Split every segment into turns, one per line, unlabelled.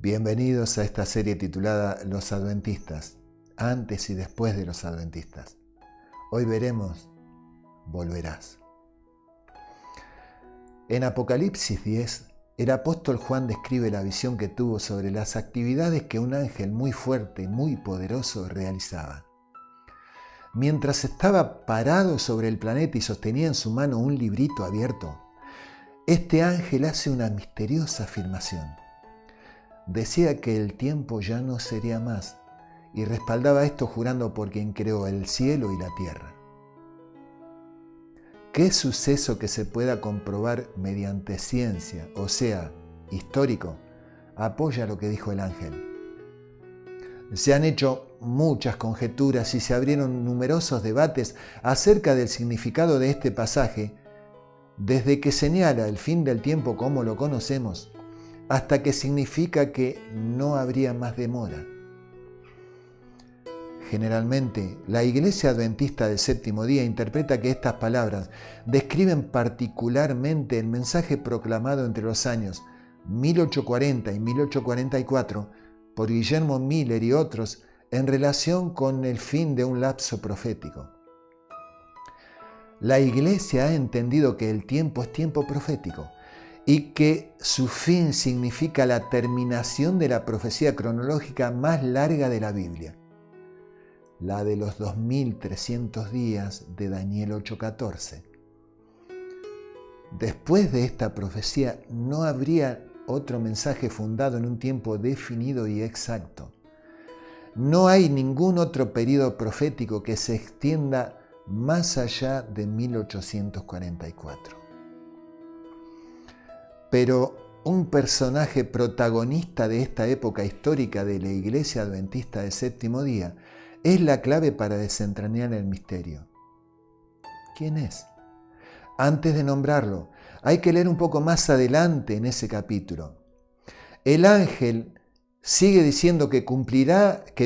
Bienvenidos a esta serie titulada Los Adventistas, antes y después de los Adventistas. Hoy veremos, volverás. En Apocalipsis 10, el apóstol Juan describe la visión que tuvo sobre las actividades que un ángel muy fuerte, muy poderoso realizaba. Mientras estaba parado sobre el planeta y sostenía en su mano un librito abierto, este ángel hace una misteriosa afirmación. Decía que el tiempo ya no sería más y respaldaba esto jurando por quien creó el cielo y la tierra. ¿Qué suceso que se pueda comprobar mediante ciencia, o sea, histórico, apoya lo que dijo el ángel? Se han hecho muchas conjeturas y se abrieron numerosos debates acerca del significado de este pasaje, desde que señala el fin del tiempo como lo conocemos, hasta que significa que no habría más demora. Generalmente, la Iglesia Adventista del Séptimo Día interpreta que estas palabras describen particularmente el mensaje proclamado entre los años 1840 y 1844 por Guillermo Miller y otros en relación con el fin de un lapso profético. La Iglesia ha entendido que el tiempo es tiempo profético y que su fin significa la terminación de la profecía cronológica más larga de la Biblia, la de los 2300 días de Daniel 8:14. Después de esta profecía no habría otro mensaje fundado en un tiempo definido y exacto. No hay ningún otro período profético que se extienda más allá de 1844. Pero un personaje protagonista de esta época histórica de la Iglesia Adventista del Séptimo Día es la clave para desentrañar el misterio. ¿Quién es? Antes de nombrarlo, hay que leer un poco más adelante en ese capítulo. El ángel sigue diciendo que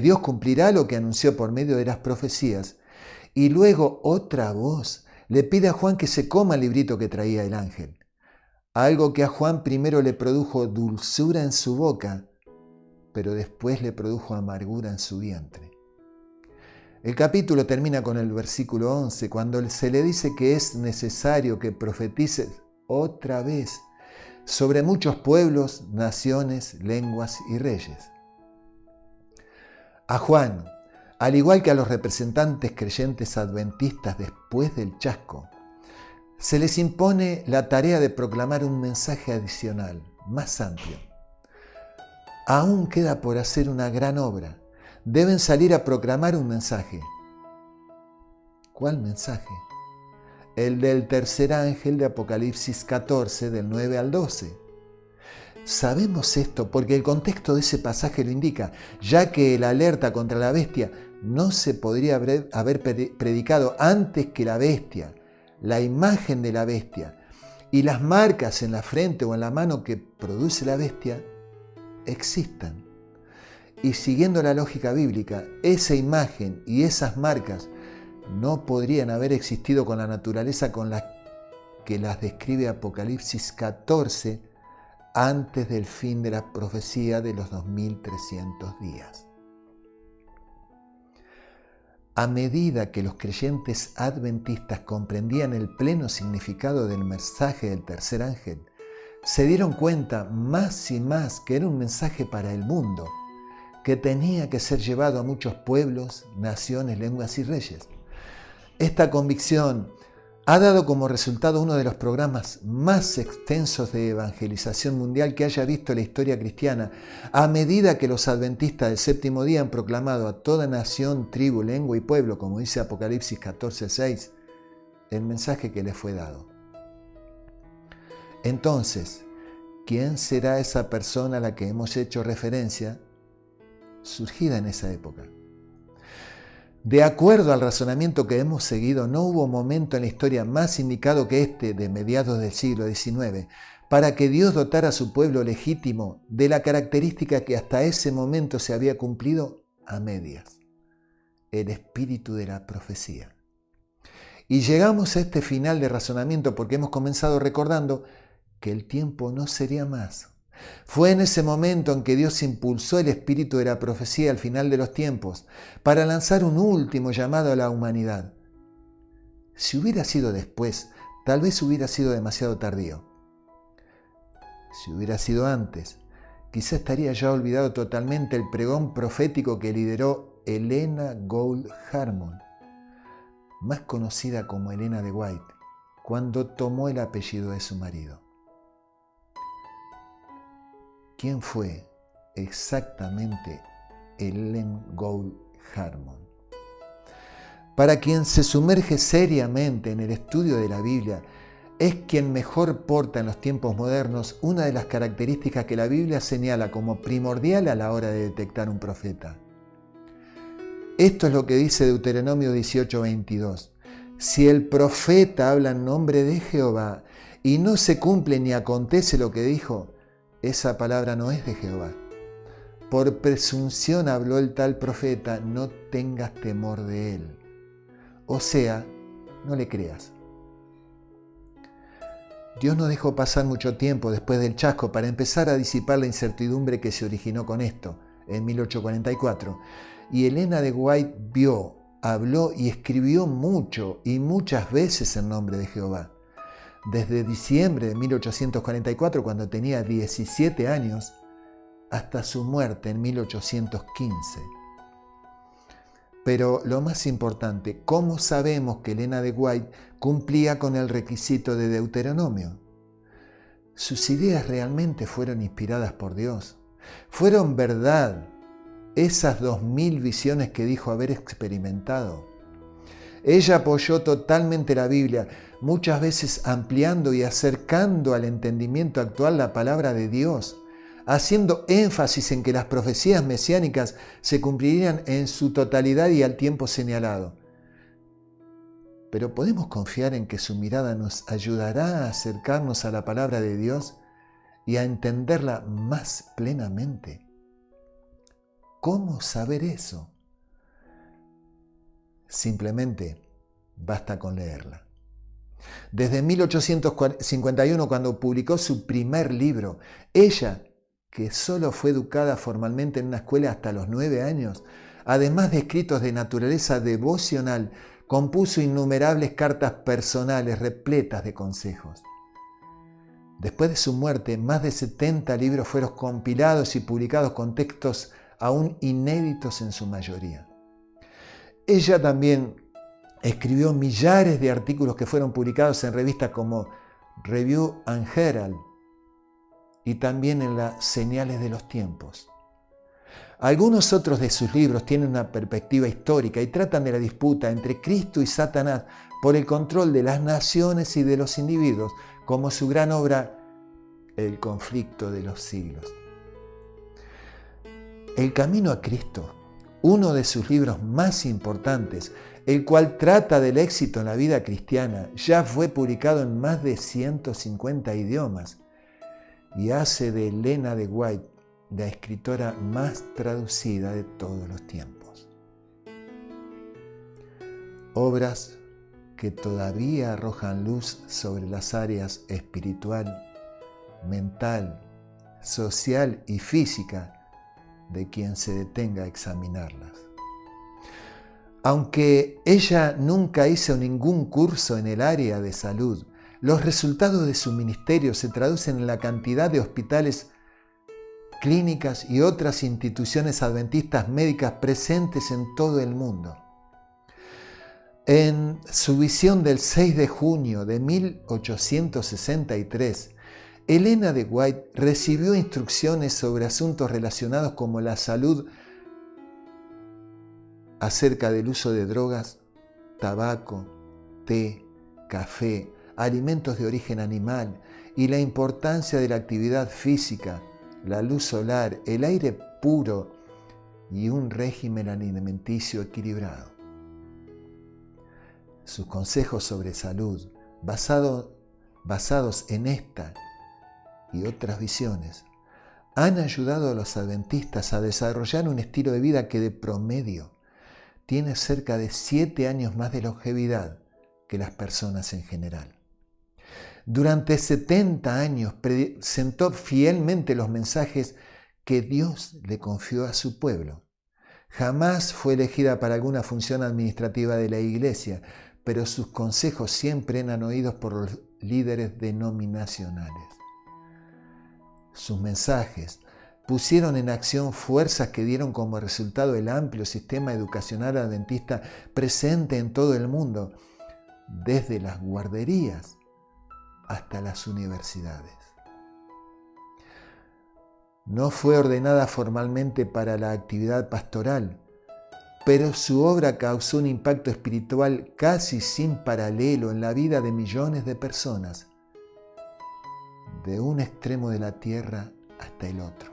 Dios cumplirá lo que anunció por medio de las profecías, y luego otra voz le pide a Juan que se coma el librito que traía el ángel. Algo que a Juan primero le produjo dulzura en su boca, pero después le produjo amargura en su vientre. El capítulo termina con el versículo 11, cuando se le dice que es necesario que profetices otra vez sobre muchos pueblos, naciones, lenguas y reyes. A Juan, al igual que a los representantes creyentes adventistas después del chasco, se les impone la tarea de proclamar un mensaje adicional, más amplio. Aún queda por hacer una gran obra. Deben salir a proclamar un mensaje. ¿Cuál mensaje? El del tercer ángel de Apocalipsis 14, del 9 al 12. Sabemos esto porque el contexto de ese pasaje lo indica, ya que la alerta contra la bestia no se podría haber predicado antes que la bestia, la imagen de la bestia y las marcas en la frente o en la mano que produce la bestia existan. Y siguiendo la lógica bíblica, esa imagen y esas marcas no podrían haber existido con la naturaleza con la que las describe Apocalipsis 14 antes del fin de la profecía de los 2300 días. A medida que los creyentes adventistas comprendían el pleno significado del mensaje del tercer ángel, se dieron cuenta más y más que era un mensaje para el mundo, que tenía que ser llevado a muchos pueblos, naciones, lenguas y reyes. Esta convicción ha dado como resultado uno de los programas más extensos de evangelización mundial que haya visto la historia cristiana, a medida que los adventistas del séptimo día han proclamado a toda nación, tribu, lengua y pueblo, como dice Apocalipsis 14:6, el mensaje que les fue dado. Entonces, ¿quién será esa persona a la que hemos hecho referencia, surgida en esa época? De acuerdo al razonamiento que hemos seguido, no hubo momento en la historia más indicado que este de mediados del siglo XIX para que Dios dotara a su pueblo legítimo de la característica que hasta ese momento se había cumplido a medias: el espíritu de la profecía. Y llegamos a este final de razonamiento porque hemos comenzado recordando que el tiempo no sería más, Fue en ese momento en que Dios impulsó el espíritu de la profecía al final de los tiempos para lanzar un último llamado a la humanidad. Si hubiera sido después, tal vez hubiera sido demasiado tardío. Si hubiera sido antes, quizá estaría ya olvidado totalmente el pregón profético que lideró Helena Gould Harmon, más conocida como Helena de White, cuando tomó el apellido de su marido. ¿Quién fue exactamente Helena Gould Harmon? Para quien se sumerge seriamente en el estudio de la Biblia, es quien mejor porta en los tiempos modernos una de las características que la Biblia señala como primordial a la hora de detectar un profeta. Esto es lo que dice Deuteronomio 18:22. Si el profeta habla en nombre de Jehová y no se cumple ni acontece lo que dijo, esa palabra no es de Jehová. Por presunción habló el tal profeta, no tengas temor de él. O sea, no le creas. Dios no dejó pasar mucho tiempo después del chasco para empezar a disipar la incertidumbre que se originó con esto, en 1844. Y Helena de White vio, habló y escribió mucho y muchas veces en nombre de Jehová. Desde diciembre de 1844, cuando tenía 17 años, hasta su muerte en 1815. Pero lo más importante, ¿cómo sabemos que Helena de White cumplía con el requisito de Deuteronomio? Sus ideas realmente fueron inspiradas por Dios. Fueron verdad esas 2000 visiones que dijo haber experimentado. Ella apoyó totalmente la Biblia, muchas veces ampliando y acercando al entendimiento actual la palabra de Dios, haciendo énfasis en que las profecías mesiánicas se cumplirían en su totalidad y al tiempo señalado. Pero ¿podemos confiar en que su mirada nos ayudará a acercarnos a la palabra de Dios y a entenderla más plenamente? ¿Cómo saber eso? Simplemente basta con leerla. Desde 1851, cuando publicó su primer libro, ella, que solo fue educada formalmente en una escuela hasta los 9 años, además de escritos de naturaleza devocional, compuso innumerables cartas personales repletas de consejos. Después de su muerte, más de 70 libros fueron compilados y publicados con textos aún inéditos en su mayoría. Ella también escribió millares de artículos que fueron publicados en revistas como Review and Herald y también en las Señales de los Tiempos. Algunos otros de sus libros tienen una perspectiva histórica y tratan de la disputa entre Cristo y Satanás por el control de las naciones y de los individuos, como su gran obra El conflicto de los siglos. El camino a Cristo, uno de sus libros más importantes, el cual trata del éxito en la vida cristiana, ya fue publicado en más de 150 idiomas y hace de Helena de White la escritora más traducida de todos los tiempos. Obras que todavía arrojan luz sobre las áreas espiritual, mental, social y física de quien se detenga a examinarlas. Aunque ella nunca hizo ningún curso en el área de salud, los resultados de su ministerio se traducen en la cantidad de hospitales, clínicas y otras instituciones adventistas médicas presentes en todo el mundo. En su visión del 6 de junio de 1863, Helena de White recibió instrucciones sobre asuntos relacionados como la salud, acerca del uso de drogas, tabaco, té, café, alimentos de origen animal y la importancia de la actividad física, la luz solar, el aire puro y un régimen alimenticio equilibrado. Sus consejos sobre salud, basados en esta y otras visiones, han ayudado a los adventistas a desarrollar un estilo de vida que de promedio tiene cerca de 7 años más de longevidad que las personas en general. Durante 70 años presentó fielmente los mensajes que Dios le confió a su pueblo. Jamás fue elegida para alguna función administrativa de la Iglesia, pero sus consejos siempre eran oídos por los líderes denominacionales. Sus mensajes pusieron en acción fuerzas que dieron como resultado el amplio sistema educacional adventista presente en todo el mundo, desde las guarderías hasta las universidades. No fue ordenada formalmente para la actividad pastoral, pero su obra causó un impacto espiritual casi sin paralelo en la vida de millones de personas, de un extremo de la tierra hasta el otro.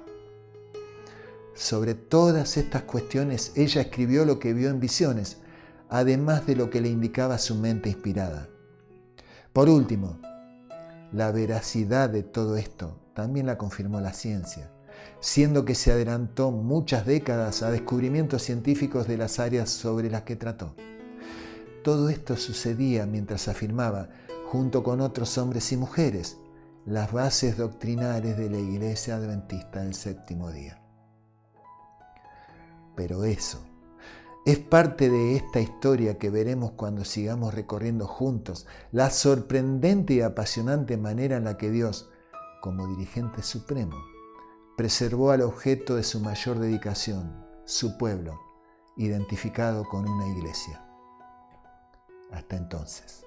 Sobre todas estas cuestiones, ella escribió lo que vio en visiones, además de lo que le indicaba su mente inspirada. Por último, la veracidad de todo esto también la confirmó la ciencia, siendo que se adelantó muchas décadas a descubrimientos científicos de las áreas sobre las que trató. Todo esto sucedía mientras afirmaba, junto con otros hombres y mujeres, las bases doctrinales de la Iglesia Adventista del Séptimo Día. Pero eso es parte de esta historia que veremos cuando sigamos recorriendo juntos la sorprendente y apasionante manera en la que Dios, como dirigente supremo, preservó al objeto de su mayor dedicación, su pueblo, identificado con una iglesia. Hasta entonces.